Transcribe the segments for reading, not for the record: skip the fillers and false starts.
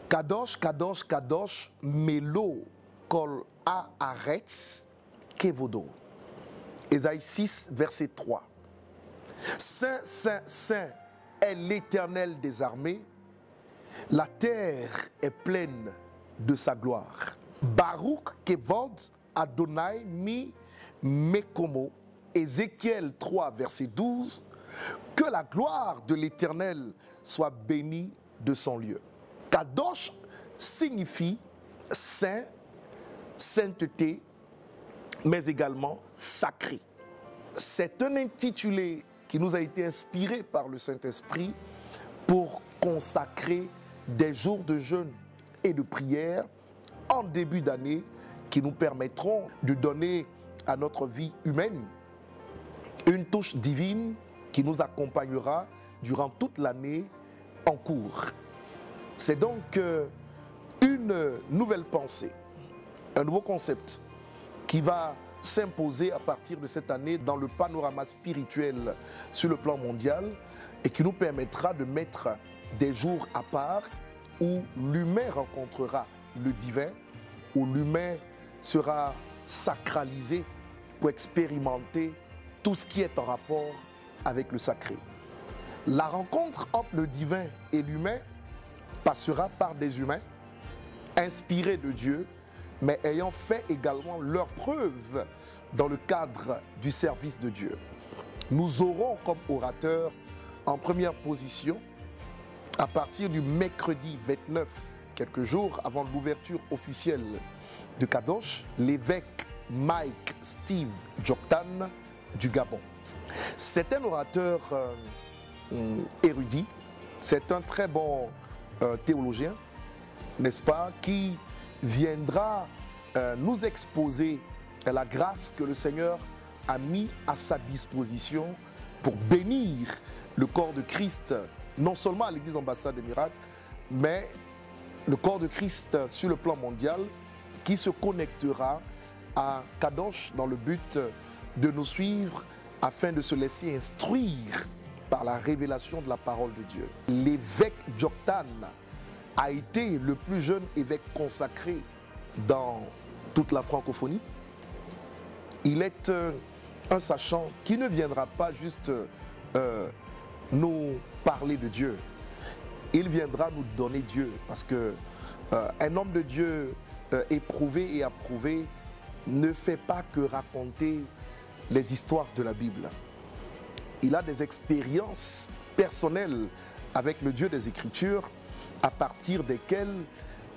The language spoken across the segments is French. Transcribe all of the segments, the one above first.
Kadosh, Kadosh, Kadosh, Melo, Kol Haaretz, Kevodo. Ésaïe 6, verset 3. Saint, Saint, Saint est l'Éternel des armées. La terre est pleine de sa gloire. Baruch Kevod Adonai mi Mekomo. Ézéchiel 3, verset 12. Que la gloire de l'Éternel soit bénie de son lieu. Kadosh signifie saint, sainteté, mais également sacré. C'est un intitulé qui nous a été inspiré par le Saint-Esprit pour consacrer des jours de jeûne et de prière en début d'année qui nous permettront de donner à notre vie humaine une touche divine qui nous accompagnera durant toute l'année en cours. C'est donc une nouvelle pensée, un nouveau concept qui va s'imposer à partir de cette année dans le panorama spirituel sur le plan mondial et qui nous permettra de mettre des jours à part où l'humain rencontrera le divin, où l'humain sera sacralisé pour expérimenter tout ce qui est en rapport avec le sacré. La rencontre entre le divin et l'humain passera par des humains inspirés de Dieu, mais ayant fait également leur preuve dans le cadre du service de Dieu. Nous aurons comme orateur en première position, à partir du mercredi 29, quelques jours avant l'ouverture officielle de Kadosh, l'évêque Mike Steve Joktan du Gabon. C'est un orateur érudit, c'est un très bon théologien, n'est-ce pas, qui viendra nous exposer la grâce que le Seigneur a mis à sa disposition pour bénir le corps de Christ, non seulement à l'église ambassade des miracles, mais le corps de Christ sur le plan mondial qui se connectera à Kadosh dans le but de nous suivre afin de se laisser instruire par la révélation de la parole de Dieu. L'évêque Joktan a été le plus jeune évêque consacré dans toute la francophonie. Il est un sachant qui ne viendra pas juste nous parler de Dieu. Il viendra nous donner Dieu parce que un homme de Dieu éprouvé et approuvé ne fait pas que raconter les histoires de la Bible. Il a des expériences personnelles avec le Dieu des Écritures à partir desquelles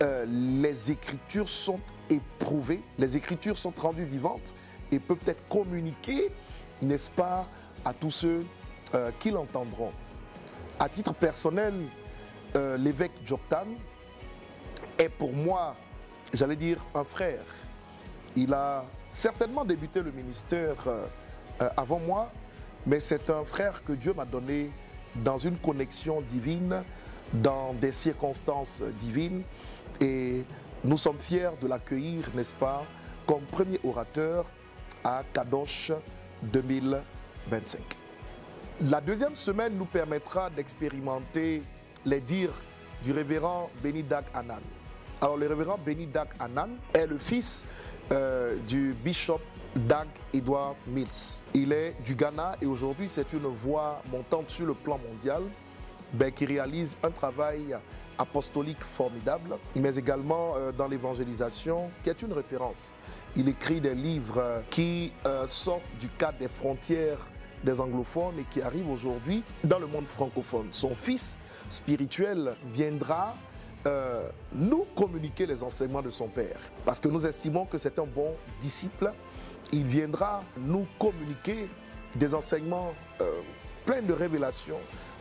les Écritures sont éprouvées, les Écritures sont rendues vivantes et peuvent être communiquées, n'est-ce pas, à tous ceux qui l'entendront. À titre personnel, l'évêque Joktan est pour moi, j'allais dire, un frère. Il a certainement débuté le ministère avant moi, mais c'est un frère que Dieu m'a donné dans une connexion divine, dans des circonstances divines, et nous sommes fiers de l'accueillir, n'est-ce pas, comme premier orateur à Kadosh 2025. La deuxième semaine nous permettra d'expérimenter les dires du révérend Benny Dag Hanan. Alors le révérend Benny Dag Hanan est le fils du bishop Dag Edward Mills. Il est du Ghana et aujourd'hui c'est une voix montante sur le plan mondial qui réalise un travail apostolique formidable, mais également dans l'évangélisation qui est une référence. Il écrit des livres qui sortent du cadre des frontières des anglophones et qui arrivent aujourd'hui dans le monde francophone. Son fils spirituel viendra nous communiquer les enseignements de son père parce que nous estimons que c'est un bon disciple. Il viendra nous communiquer des enseignements pleins de révélations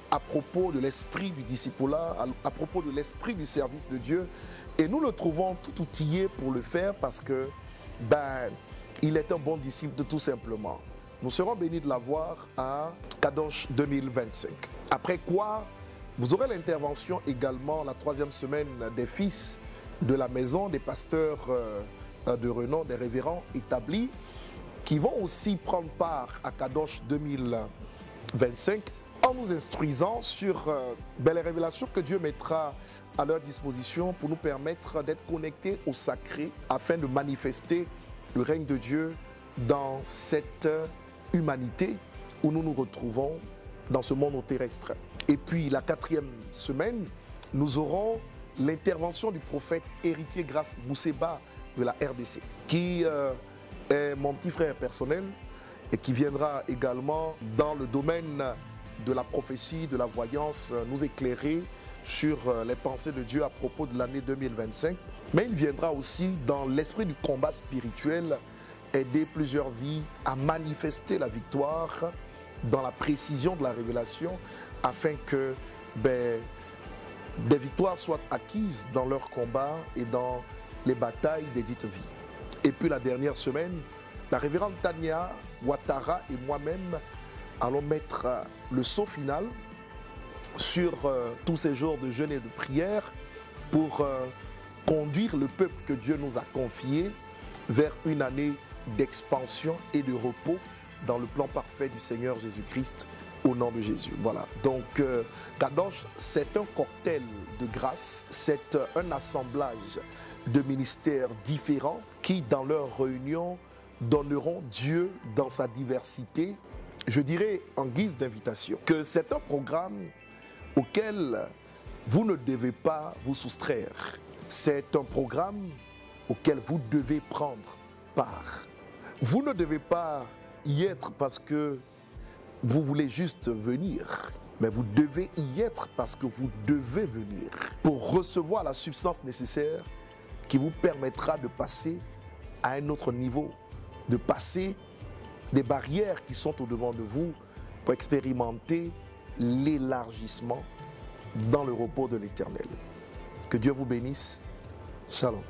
à propos de l'esprit du discipulat, à propos de l'esprit du service de Dieu. Et nous le trouvons tout outillé pour le faire parce que il est un bon disciple tout simplement. Nous serons bénis de l'avoir à Kadosh 2025. Après quoi, vous aurez l'intervention également la troisième semaine des fils de la maison, des pasteurs de renom, des révérends établis, qui vont aussi prendre part à Kadosh 2025 en nous instruisant sur les révélations que Dieu mettra à leur disposition pour nous permettre d'être connectés au sacré afin de manifester le règne de Dieu dans cette humanité où nous nous retrouvons dans ce monde terrestre. Et puis la 4e semaine, nous aurons l'intervention du prophète héritier Grace Mousseba de la RDC, qui est mon petit frère personnel et qui viendra également dans le domaine de la prophétie, de la voyance, nous éclairer sur les pensées de Dieu à propos de l'année 2025. Mais il viendra aussi dans l'esprit du combat spirituel aider plusieurs vies à manifester la victoire dans la précision de la révélation afin que des victoires soient acquises dans leur combat et dans les batailles des dites vies. Et puis la dernière semaine, la révérende Tania Ouattara et moi-même allons mettre le saut final sur tous ces jours de jeûne et de prière pour conduire le peuple que Dieu nous a confié vers une année d'expansion et de repos dans le plan parfait du Seigneur Jésus-Christ au nom de Jésus. Voilà, donc Kadosh, c'est un cocktail de grâce, c'est un assemblage de ministères différents qui, dans leur réunion, donneront Dieu dans sa diversité. Je dirais en guise d'invitation que c'est un programme auquel vous ne devez pas vous soustraire. C'est un programme auquel vous devez prendre part. Vous ne devez pas y être parce que vous voulez juste venir, mais vous devez y être parce que vous devez venir pour recevoir la substance nécessaire qui vous permettra de passer à un autre niveau, de passer des barrières qui sont au-devant de vous pour expérimenter l'élargissement dans le repos de l'Éternel. Que Dieu vous bénisse. Shalom.